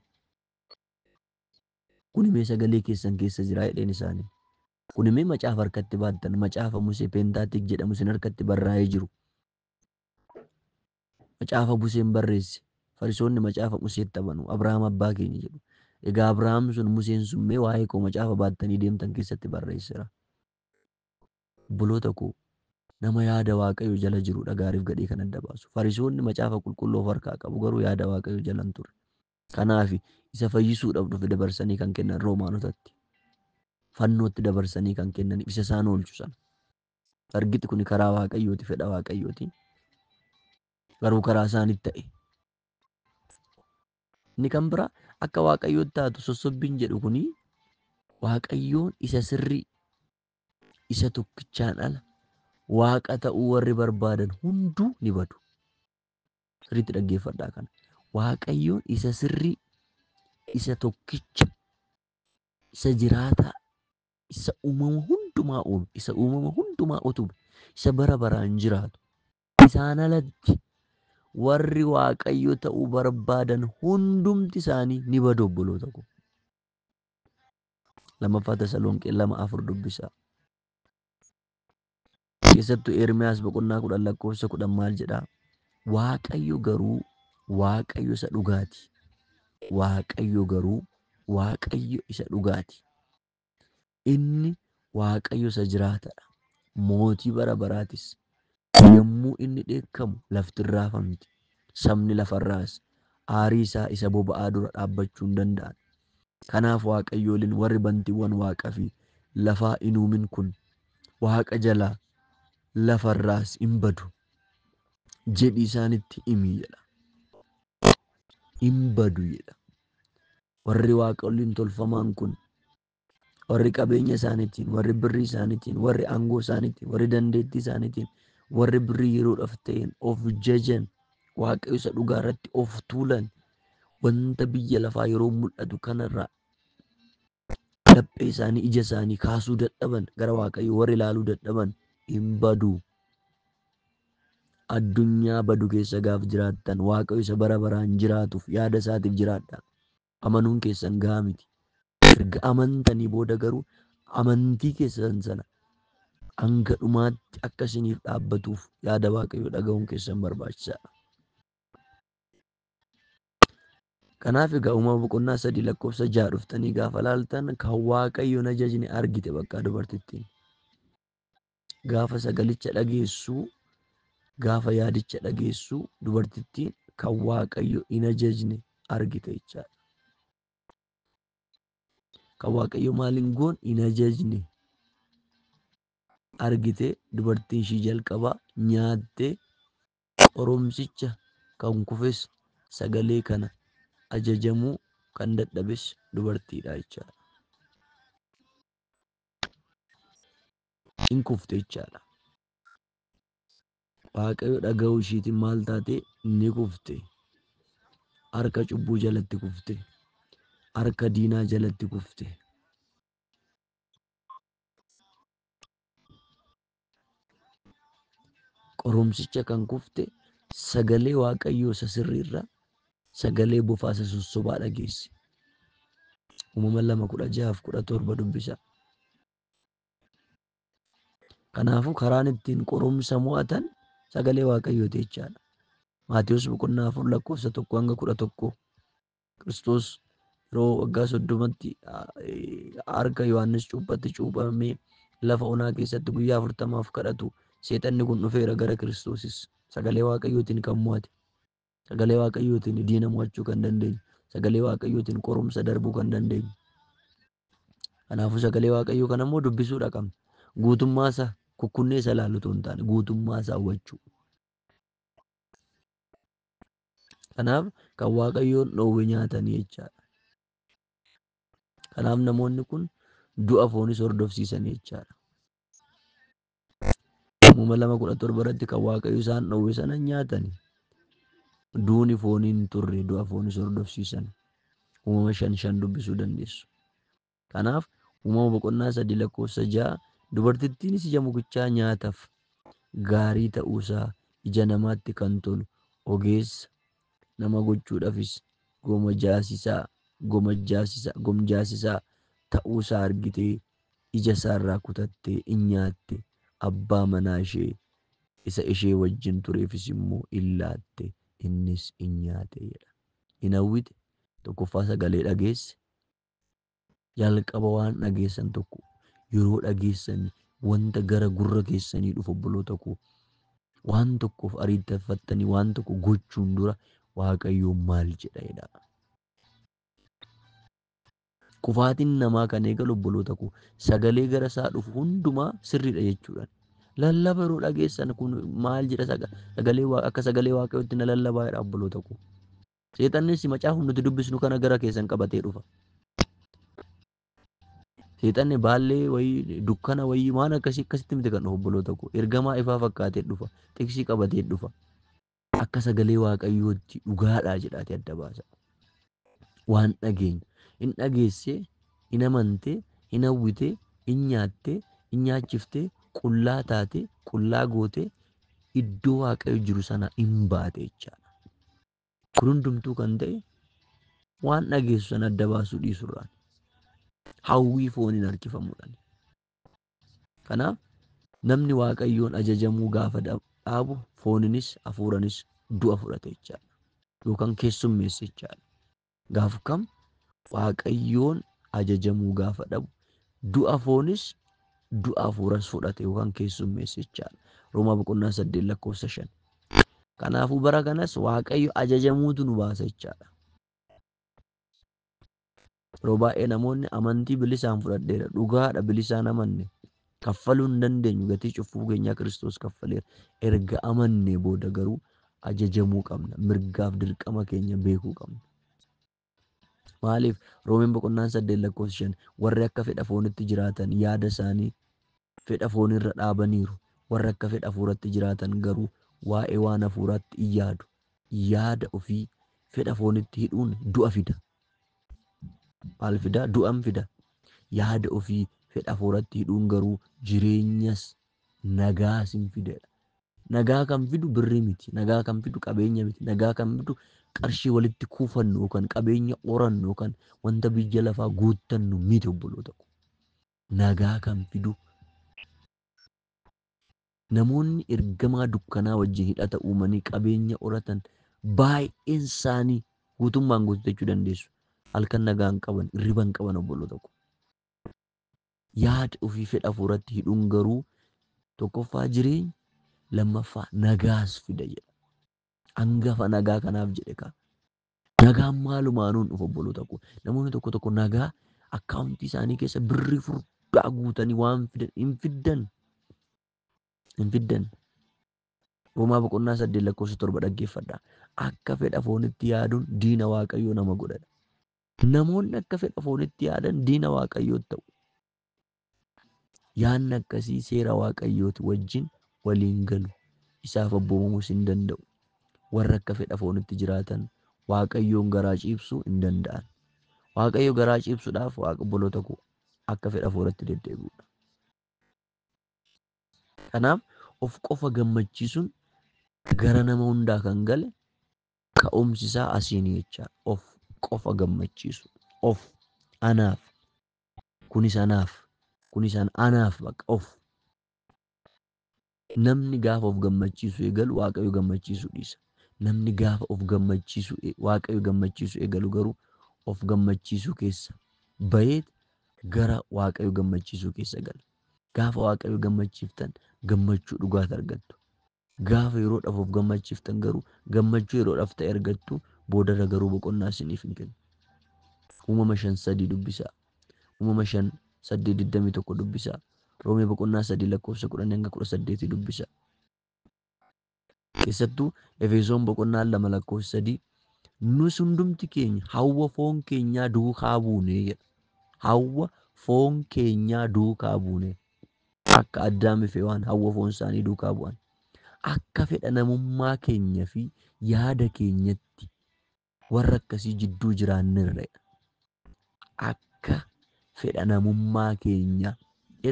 Kun immoo sagalee keessan keessa jira jedheen isaanii. Kun immoo macaafa harkatti baattan, macaafa Musee Peentaatik jedhamu isin harkatti barraa'ee jiru. Macaafa Museen barreesse. Fariisonni macaafa Museetti amanu. Abrahaam abbaa keenya jedhu. Egaa Abrahaam sun Museen sun mee waa'ee koo macaafa baattanii deemtan keessatti barreesseera. Obboloota koo nama yaada Waaqayyoo jala jirudha gaariif gadhee kan adda baasu. Fariisonni macaafa qulqulluu of harkaa qabu garuu yaada Waaqayyoo jala hin turre. Kanaaf isa fayyisuudhaaf dhufe dabarsanii kan kennan Roomaanotatti. Fannootti dabarsanii kan kennan isa isaan oolchu sana. Argiti kun karaa Waaqayyooti, fedha Waaqayyooti. Garuu karaa isaaniitti ta'e. Inni kan biraa akka Waaqayyootti taatu sossobbiin jedhu kuni Waaqayyoon isa sirrii isa tokkichaan ala Waaqa ta'uu warri barbaadan hunduu ni badu. Sirriitti dhaggeeffadhaa kana. Waaqayyoon isa sirrii isa tokkicha isa jiraataa isa uumama hundumaa uume isa uumama hundumaa utube isa bara baraan jiraatu isaan alatti warri Waaqayyo ta'uu barbaadan hundumti isaanii ni badu obboloota koo. Lammaffaa Tasalonqee 2:4 dubbisaa. Keessattuu Ermiyaas boqonnaa 10 lakkoofsa 10 maal jedhaa? Waaqayyo garuu Waaqayyo isa dhugaati. Waaqayyo garuu Waaqayyo isa dhugaati. Inni Waaqayyo isa jiraatadha. Mootii bara baraatis. Yommuu inni dheekkamu lafti hin raafamti. Sabni lafarraas aarii isaa isa boba'aa dura dhaabbachuu hin danda'an. Kanaaf waaqayyooliin warri bantiiwwan waaqaa fi lafaa hin uumin kun Waaqa jalaa lafarraas hin badu jedhii isaanitti himi jedha. Hin badu jedha. Warri waaqoliin tolfamaan kun warri qabeenya isaaniitiin, warri birrii isaaniitiin, warri aangoo isaaniitiin, warri dandeettii isaaniitiin, warri birrii yeroodhaaf ta'een of jajan, waaqayyo isa dhugaa irratti of tuulan, wanta biyya lafaa yeroo mul'atu kanarraa laphee isaanii ija isaanii kaasuu dadhaban, gara waaqayyo warri ilaaluu dadhaban hin badu. Addunyaa badu keessa gaaf jiraattan waaqayyo isa bara baraan jiraatuuf yaada isaatiif jiraadha. Amanuun keessan gahaa miti. Erga amantanii booda garuu amantii keessan sana hanga dhumaatti akka isiniif dhaabbatuuf yaada waaqayyo dhaga'uun keessan barbaachisaadha. Kanaaf egaa uumama boqonnaa 3 lakkoofsa 6 dhuftanii gaafa laaltan kan waaqayyoon ajajne argite bakka dubartittiin. Gaafa sagalicha dhageessuu, gaafa yaadicha dhageessuu dubartittiin kan waaqayyo hin ajajne argite jechaadha. Kan waaqayyo maal hin goone hin ajajne argite dubartiin ishii jalqabaa nyaattee qoromsicha kan kufes sagalee kana ajajamuu kan dadhabes dubartiidha jechaadha. Hin kufte jechaadha. Waaqayyo dhaga'uu ishiitiin maal taate ni kufte. Harka cubbuu jalatti kufte. Harka diinaa jalatti kufte. Qoromsicha kan kufte sagalee waaqayyoo isa sirriirra sagalee bofaa isa sossobaa dhageesse. Uumama 2:16-17 dubbisa. Kanaafuu karaan ittiin qoromsa mo'atan sagalee waaqayyooti jechaadha. Maatewos 4:1-11 Kiristoos yeroo waggaa 30tti harka Yohaannis cuuphatti cuuphamee lafa onaa keessatti guyyaa 40 kadhatu seexanni kun dhufeera gara Kiristoosis. Sagalee waaqayyootiin kan mo'ate, sagalee waaqayyootiin diina mo'achuu kan dandeenyu, sagalee waaqayyootiin qoromsa darbuu kan dandeenyu. Kanaafuu sagalee waaqayyoo kana immoo dubbisuudha qabna. Guutummaa isaa kukkunnee isa ilaalu otoo hin taane guutummaa isaa hubachuu. Kanaaf kan waaqayyoon dhoowwe nyaatanii jechaadha. Kanaaf namoonni kun du'a foonis hordofsiisan jechaadha. Uumama 2:17 irratti kan waaqayyo isaan dhoowwe sana nyaatanii. Duuni fooniin turre du'a foonis hordofsiisan. Uumama 5:5 dubbisuu dandeessu. Kanaaf uumama boqonnaa 3 lakkoofsa 6 dubartittiinis ija mukichaa nyaataaf gaarii ta'uusaa ija namaatti kan tolu ogeessa nama gochuudhaafis gomjaasisaa ta'uusaa argitee ija isaarraa kutattee in nyaatte. Abbaa manaa ishee isa ishee wajjin tureefis immoo in laatte innis in nyaate jedha. In hawwite tokkoffaa sagalee dhageesse. Jalqaba waan dhageessan tokko yeroo dhageessan wanta gara gurra keessanii dhufu obboloota koo waan tokkoof ariittafattanii waan tokko gochuun dura waaqayyo maal jedha. Kufaatiin namaa kan eegalu obboloota koo sagalee gara isaa dhufu hundumaa sirriidha jechuudha. Lallaba yeroo dhageessan kun maal jedha sagalee akka sagalee waaqayyootti na lallabaa jedha obboloota koo. Seexannis macaafa nuti dubbisnu kana gara keessan qabatee dhufa. Seexanni baallee wayii dukkana wayii waan akkasitti miti kan dhufu obboloota koo. Ergamaa ifaa fakkaatee dhufa. Xiqsii qabatee dhufa. Akka sagalee waaqayyootti dhugaadhaa jedhaatee adda baasa. Waan dhageenyu. In dhageessee, in amantee, in hawwitee, in nyaattee, in nyaachiftee, qullaa taatee, qullaa gootee iddoo waaqayyo jiru sana in baate jechaadha. Kun hundumtuu kan ta'e waan dhageessu sana adda baasuu dhiisurraan. Hawwii fooniin harkifamuudhaan. Kanaaf namni waaqayyoon ajajamuu gaafa dhaabu fooninis hafuuranis du'a fudhata jechaadha. yookaan keessummeessa jechaadha. Gaaf kam Waaqayyoon ajajamuu gaafa dhabu du'a foonis du'a hafuuras fudhate yookaan keessummeessa jechaadha. Roomaa boqonnaa 8:5. Kanaafuu bara kanas Waaqayyo ajajamuutu nu baasa jechaadha. Yeroo baay'ee namoonni amantii bilisaan fudhadheera, dhugaadha bilisaan amanne, kaffaluu hin dandeenyu, gatii cubbuu keenyaa Kiristoos kaffaleera. Erga amannee booda garuu ajajamuu qabna. Mirgaaf dirqama keenya beekuu qabna. Maaliif Roomeen boqonnaan 8:5 warri akka fedha foonitti jiraatan yaada isaanii fedha foonirra dhaabaniiru. Warri akka fedha hafuuratti jiraatan garuu waa'ee waan hafuuraatti hin yaadu. Yaada ofii fedha foonitti hidhuun du'a fida. Maal fida? Du'an fida. Yaada ofii fedha hafuuratti hidhuun garuu jireenyas nagaas hin fidedha. Nagaa kan fidu birrii miti. Nagaa kan fidu qabeenya miti. Nagaa kan fidu qarshii walitti kuufannu yookaan qabeenya qorannu yookaan wanta biyya lafaa guuttannu miti obboloota ko. Nagaa kan fidu namoonni ergamaa dukkanaa wajjin hidhata uumanii qabeenya horatan baay'een isaanii guutummaan guuttachuu dandeessu. Halkan nagaa hin qaban, hirriba hin qaban obboloota ko. Yaada ofii fedha hafuuratti hidhuun garuu tokkoffaa jireenya, lammaffaa nagaas fida jedha. Hangafa nagaa kanaaf jedhe kaa. Nagaan maalumaanuun dhufa obboloota ko. Namoonni tokko tokko nagaa akkaawuntii isaanii keessa birrii furdaa guutanii waan fidan hin fiddan. Hin fiddan. Roomaa boqonnaa 8:7 dhaggeeffadhaa. Akka fedha foonitti yaaduun diina Waaqayyoo nama godhadha. Namoonni akka fedha foonitti yaadan diina Waaqayyoo ta'u. Yaadni akkasii seera Waaqayyooti wajjin waliin galu. Isaaf abboomamuus hin danda'u. Warra akka fedha foonitti jiraatan Waaqayyoon garaa ciibsuu hin danda'an. Waaqayyo garaa ciibsuudhaaf obboloota ko akka fedha hafuuratti deddeebi'uudha. Kanaaf of qofa gammachiisuun gara nama hundaa kan gale ka'umsi isaa asiini jecha. Of qofa gammachiisu. Of anaaf. Kunis anaaf. Kunis anaaf bakka of. Namni gaafa of gammachiisu eegalu Waaqayyo gammachiisuu dhiisa. Namni gaafa of gammachiisu Waaqayyo gammachiisu eegalu garuu of gammachiisuu keessa bayeet gara Waaqayyo gammachiisuu keessa gala. Gaafa Waaqayyo gammachiiftan gammachuu dhugaati argattu. Gaafa yeroodhaaf of gammachiiftan garuu gammachuu yeroodhaaf ta'e argattu. Boodarra garuu boqonnaa isiniif hin kennu. Uumama 5:3 dubbisaa. Uumama 5:8-21 dubbisaa. Roomee boqonnaa 3:10-18 dubbisaa. Keessattuu Efesoon boqonnaa 2:3 nus hundumti keenya hawwa foon keenyaa duukaa buunee jedha. Hawwa foon keenyaa duukaa buunee. Akka Addaam fi Hewaan hawwa foon isaanii duukaa bu'an. Akka fedha namummaa keenya fi yaada keenyatti warra akkasii jidduu jiraannerra. Akka fedha namummaa keenya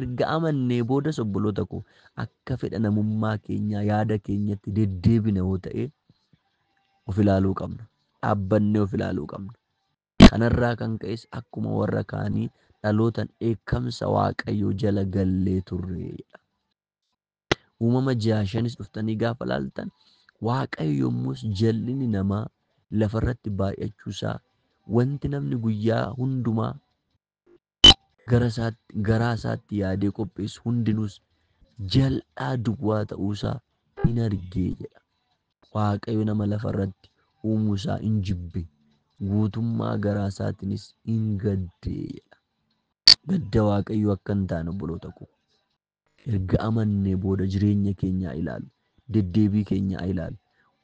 erga amannee booda obboloota ko akka fedha namummaa keenya yaada keenyatti deddeebina yoo ta'e of ilaaluu qabna. Dhaabbannee of ilaaluu qabna. Kanarraa kan ka'es akkuma warra kaanii dhalootan dheekkamsa Waaqayyoo jala gallee turre jedha. Uumama 6:5 dhuftanii gaafa laaltan Waaqayyo yommus jal'inni namaa lafarratti baay'achuusaa wanti namni guyyaa hundumaa garaa isaatti yaadee qopheessu hundinuus jal'aa duwwaa ta'uusaa hin argee jedha. Waaqayyo nama lafarratti uumuusaa hin jibbe. Guutummaa garaa isaatiinis hin gaddee jedha. Gadda Waaqayyo akka hin taane obboloota ko. Erga amannee booda jireenya keenyaa ilaalu. Deddeebii keenyaa ilaalu.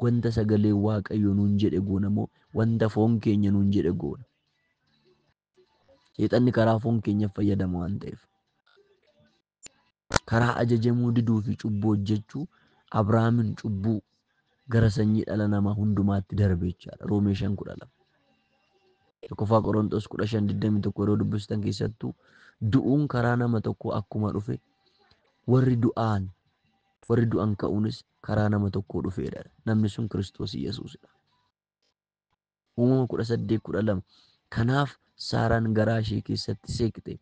Wanta sagalee Waaqayyo nuun jedhe goona moo wanta foon keenya nuun jedhe goona? Seexanni karaa foon keenyaaf fayyadama waan ta'eef. Karaa ajajamuu diduu fi cubbuu hojjechuu Abrahaamin cubbuu gara sanyii dhala namaa hundumaatti darbe jechaadha. Roomee 5:12. Tokkoffaa Qorontos 15:21 yeroo dubbistan keessattuu du'uun karaa nama tokkoo akkuma dhufe warri du'an ka'uunis karaa nama tokkoo dhufeedha. Namni sun Kiristoos Yesuusidha. Uumama 18:12 kanaaf Saaraan garaa ishee keessatti seeqxe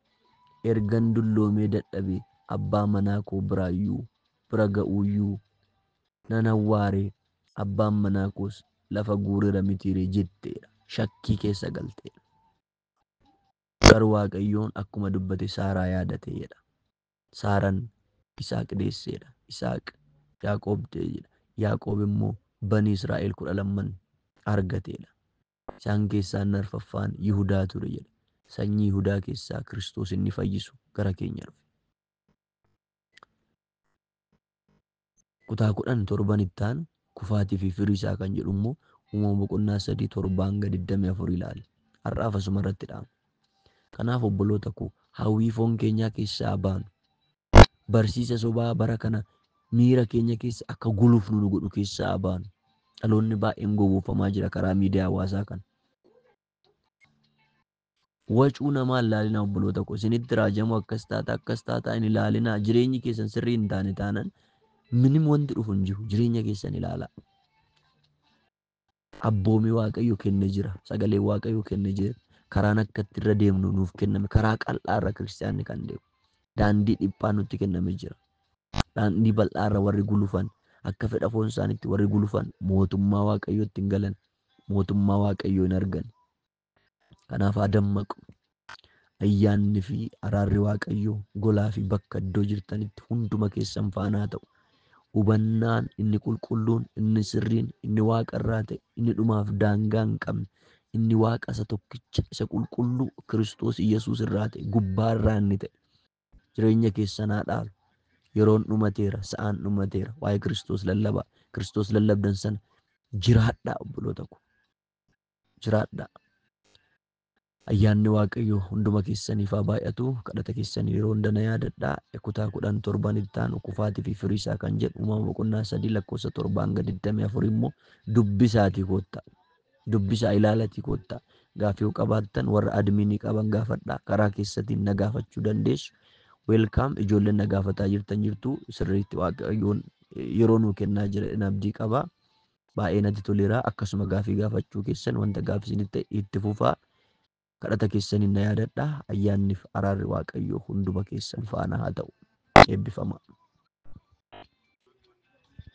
ergan dulloomee dadhabee abbaa manaa koo bira ga'uuyyuu nan awwaare abbaan manaa koos lafa guurira mitiiree jetteedha. Shakkii keessa galteedha. Garuu Waaqayyoon akkuma dubbate Saaraa yaadateedha. Saaraan Isaaq deesseedha. Isaaq Yaaqoob ta'eedha. Yaaqoob immoo banii Israa'el 12 argateedha. Isaan keessaa inni arfaffaan Yihudaa ture jedha. Sanyii Yihudaa keessaa Kiristoos inni fayyisu gara keenya dhufe. Kutaa 17 ittaan kufaatii fi firii isaa kan jedhu immoo Uumama boqonnaa 3 7-24 ilaali. Har'aaf asuma irratti dhaama. Kanaaf obboloota koo hawwii foon keenyaa keessaa baanu barsiisa sobaa bara kana miira keenya keessa akka guluuf nu godhu keessaa baanu. Dhaloonni baay'een gowwoofamaa jira karaa miidiyaa hawaasaa kana. Wacuu namaa hin ilaalina obboloota koo. Isinitti raajamu akkas taata hin ilaalina. Jireenyi keessan sirrii hin taane taanaan minim wanti dhufu hin jiru. Jireenya keessan ilaalaa. Abboomii Waaqayyo kenne jira. Sagalee Waaqayyo kenne jira. Karaan akka itti irra deemnu nuuf kenname. Karaa qal'aa irra kiristaanni kan deemu. Daandii dhiphaa nutti kenname jira. Daandii bal'aa irra warri gulufan akka fedha foon isaaniitti warri gulufan mootummaa Waaqayyootti hin galan. Mootummaa Waaqayyoo hin argan. Kanaaf haa dammaqu. Ayyaanni fi araarri Waaqayyoo golaa fi bakka iddoo jirtanitti hunduma keessan faanaa ta'u. Hubannaan inni qulqulluun, inni sirriin, inni Waaqa irraa ta'e, inni dhumaaf daangaa hin qabne, inni Waaqa isa tokkicha, isa qulqulluu Kiristoos Iyyasuus irraa ta'e, gubbaa irraa inni ta'e. Jireenya keessan haa dhaalu. Yeroon dhumateera, sa'aan dhumateera. Waa'ee Kiristoos lallabaa. Kiristoos lallabdan sana jiraadhaa obboloota koo. Jiraadhaa. Ayyaanni Waaqayyoo hunduma keessaniif haa baay'atu. Kadhata keessanii yeroo hunda na yaadadhaa. Kutaa 17 ittaan kufaatii fi firii isaa kan jedhu Uumama boqonnaa 3:7-24 immoo dubbisaatii koottaa. Dubbisaa ilaalatii koottaa. Gaaffii qabaattan warra adminii qaban gaafadhaa. Karaa keessatiin na gaafachuu dandeessu. Welkaam ijoolleen na gaafataa jirtan jirtu sirriitti Waaqayyoon yeroo nuu kennaa jira abdii qabaa. Baay'ee natti toleera. Akkasuma gaaffii gaafachuu keessan wanta gaaffisinitti itti fufaa. Kadhata keessaniin na yaadadhaa. Ayyaanniif araarri Waaqayyoo hunduma keessan faana haa ta'u. Eebbifamaa.